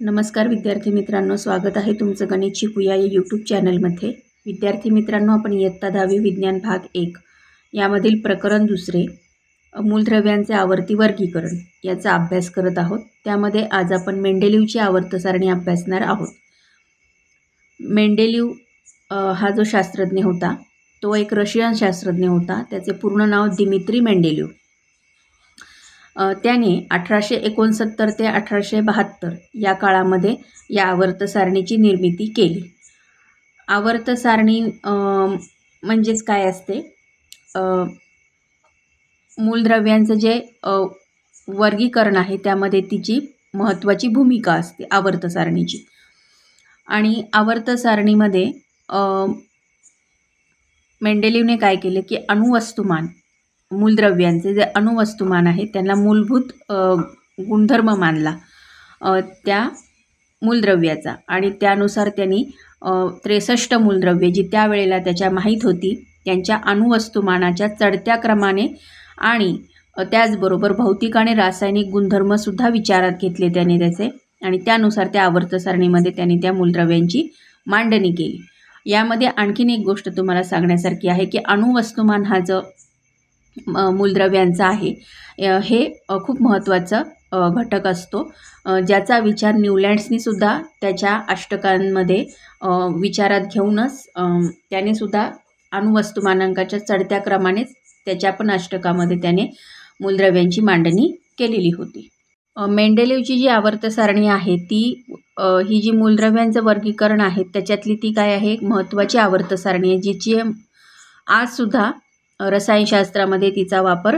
नमस्कार विद्यार्थी मित्रांनो, स्वागत आहे तुमचं गणित शिकूया या यूट्यूब चॅनलमध्ये। विद्यार्थी मित्रांनो, आपण इयत्ता 10वी विज्ञान भाग 1 यामधील प्रकरण दुसरे मूलद्रव्यांचे आवर्ती वर्गीकरण याचा अभ्यास करत आहोत। त्यामध्ये आज आपण मेंडेलीवची आवर्त सारणी अभ्यासणार आहोत। मेंडेलीव हा जो शास्त्रज्ञ होता तो एक रशियन शास्त्रज्ञ होता। त्याचे पूर्ण नाव दिमित्री मेंडेलीव। त्याने 1869 ते 1872 या काळामध्ये या आवर्त सारणीची निर्मिती केली। आवर्त सारणी म्हणजेच काय असते? मूलद्रव्यांचं जे वर्गीकरण आहे त्यामध्ये तिची महत्त्वाची भूमिका असते आवर्त सारणीची। आणि आवर्त सारणीमध्ये मेंडेलीवने काय केले की अणुवस्तुमान, मूलद्रव्यांचे जे अणुवस्तुमान आहे त्यांना मूलभूत गुणधर्म मानला त्या मूलद्रव्याचा, आणि त्यानुसार त्यांनी 63 मूलद्रव्ये जी त्यावेळेला त्याच्या माहीत होती त्यांच्या अणुवस्तुमानाच्या चढत्या क्रमाने आणि त्याचबरोबर भौतिक आणि रासायनिक गुणधर्मसुद्धा विचारात घेतले त्याने त्याचे, आणि त्यानुसार त्या आवर्त सारणीमध्ये त्यांनी त्या मूलद्रव्यांची मांडणी केली। यामध्ये आणखीन एक गोष्ट तुम्हाला सांगण्यासारखी आहे की अणुवस्तुमान हा जो मूलद्रव्यांचा आहे हे खूप महत्त्वाचा घटक असतो, ज्याचा विचार न्यूलँड्सनी सुद्धा त्याच्या अष्टकांमध्ये विचारात घेऊनच त्याने सुद्धा अणुवस्तुमानांकाच्या चढत्या क्रमानेच त्याच्या पण अष्टकामध्ये त्याने मूलद्रव्यांची मांडणी केलेली होती। मेंडेलीवची जी आवर्त सारणी आहे ती ही जी मूलद्रव्यांचं वर्गीकरण आहे त्याच्यातली ती काय आहे, एक महत्त्वाची आवर्त सारणी आहे जिची आजसुद्धा रसायनशास्त्रामध्ये तिचा वापर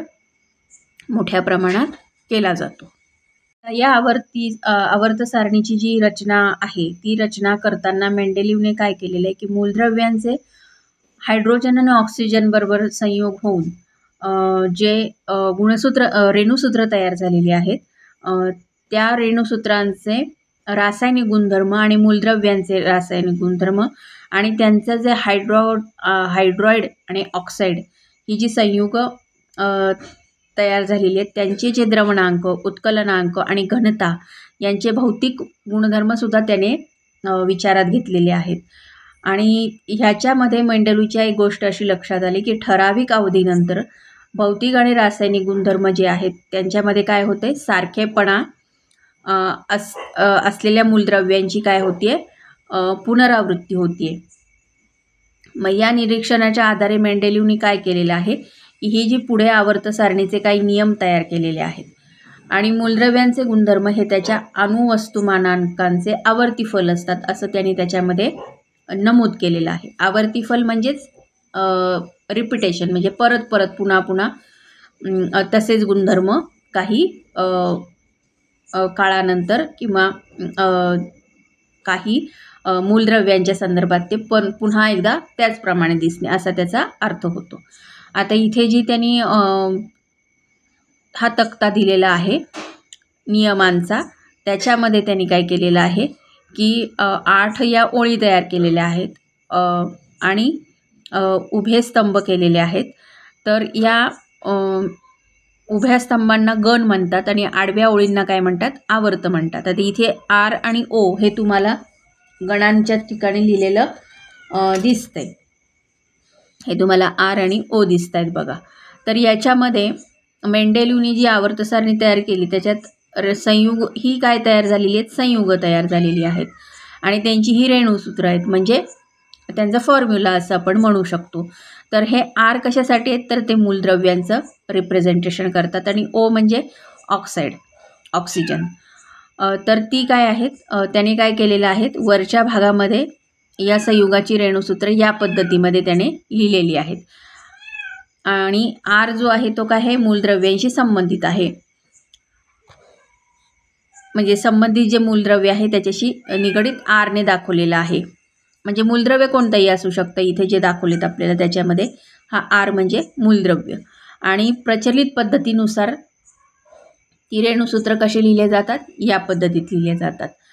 मोठ्या प्रमाणात केला जातो। या आवर्त सारणीची जी रचना आहे ती रचना करताना मेंडेलीवने काय केलेलं आहे की मूलद्रव्यांचे हायड्रोजन आणि ऑक्सिजन बरोबर संयोग होऊन जे रेणुसूत्र तयार झालेली आहेत त्या रेणुसूत्रांचे रासायनिक गुणधर्म आणि मूलद्रव्यांचे रासायनिक गुणधर्म आणि त्यांचं जे हायड्रॉइड आणि ऑक्साईड ही जी संयुग तयार झालेली आहेत त्यांचे जे द्रवणांक, उत्कलनांक आणि घनता यांचे भौतिक गुणधर्मसुद्धा त्याने विचारात घेतलेले आहेत। आणि ह्याच्यामध्ये मेंडेलीवच्या एक गोष्ट अशी लक्षात आली की ठराविक अवधीनंतर भौतिक आणि रासायनिक गुणधर्म जे आहेत त्यांच्यामध्ये काय होते, सारखेपणा असलेल्या मूलद्रव्यांची काय होतीये, पुनरावृत्ती होतीये। मग या निरीक्षणाच्या आधारे मेंडेलीवने काय केलेलं आहे की ही जी पुढे आवर्त सारणीचे काही नियम तयार केलेले आहेत आणि मूलद्रव्यांचे गुणधर्म हे त्याच्या अणुवस्तुमानांकांचे आवर्तीफल असतात असं त्यांनी त्याच्यामध्ये नमूद केलेलं आहे। आवर्तीफल म्हणजेच रिपिटेशन, म्हणजे परत परत पुन्हा पुन्हा तसेच गुणधर्म काही काळानंतर किंवा काही मूलद्रव्यांच्या संदर्भात ते पुन्हा एकदा त्याचप्रमाणे दिसणे असा त्याचा अर्थ होतो। आता इथे जी त्यांनी हा तक्ता दिलेला आहे नियमांचा त्याच्यामध्ये त्यांनी काय केलेलं आहे की 8 या ओळी तयार केलेल्या आहेत आणि उभे स्तंभ केलेले आहेत। तर या उभ्या स्तंभांना गण म्हणतात आणि आडव्या ओळींना काय म्हणतात, आवर्त म्हणतात। आता इथे आर आणि ओ हे तुम्हाला गणांच्या ठिकाणी लिहिलेलं दिसतंय, हे तुम्हाला आर आणि ओ दिसत आहेत बघा। तर याच्यामध्ये मेंडेलीवने जी आवर्त सारणी तयार केली त्याच्यात संयुग ही काय तयार झालेली आहेत, संयुग तयार झालेली आहेत आणि त्यांची ही रेणुसूत्र आहेत, म्हणजे त्यांचा फॉर्म्युला असं आपण म्हणू शकतो। तर हे आर कशासाठी आहेत तर ते मूलद्रव्यांचं रिप्रेझेंटेशन करतात आणि ओ म्हणजे ऑक्सिजन। तर ती काय आहेत, त्याने काय केलेलं आहे, वरच्या भागामध्ये या संयुगाची रेणुसूत्र या पद्धतीमध्ये त्याने लिहिलेली आहेत आणि आर जो आहे तो काय आहे, मूलद्रव्यांशी संबंधित आहे, म्हणजे संबंधित जे मूलद्रव्य आहे त्याच्याशी निगडित आरने दाखवलेलं आहे। म्हणजे मूलद्रव्य कोणतंही असू शकतं, इथे जे दाखवलेत आपल्याला त्याच्यामध्ये हा आर म्हणजे मूलद्रव्य। आणि प्रचलित पद्धतीनुसार ती रेणुसूत्र कसे लिहिले जातात, या पद्धतीत लिहिले जातात।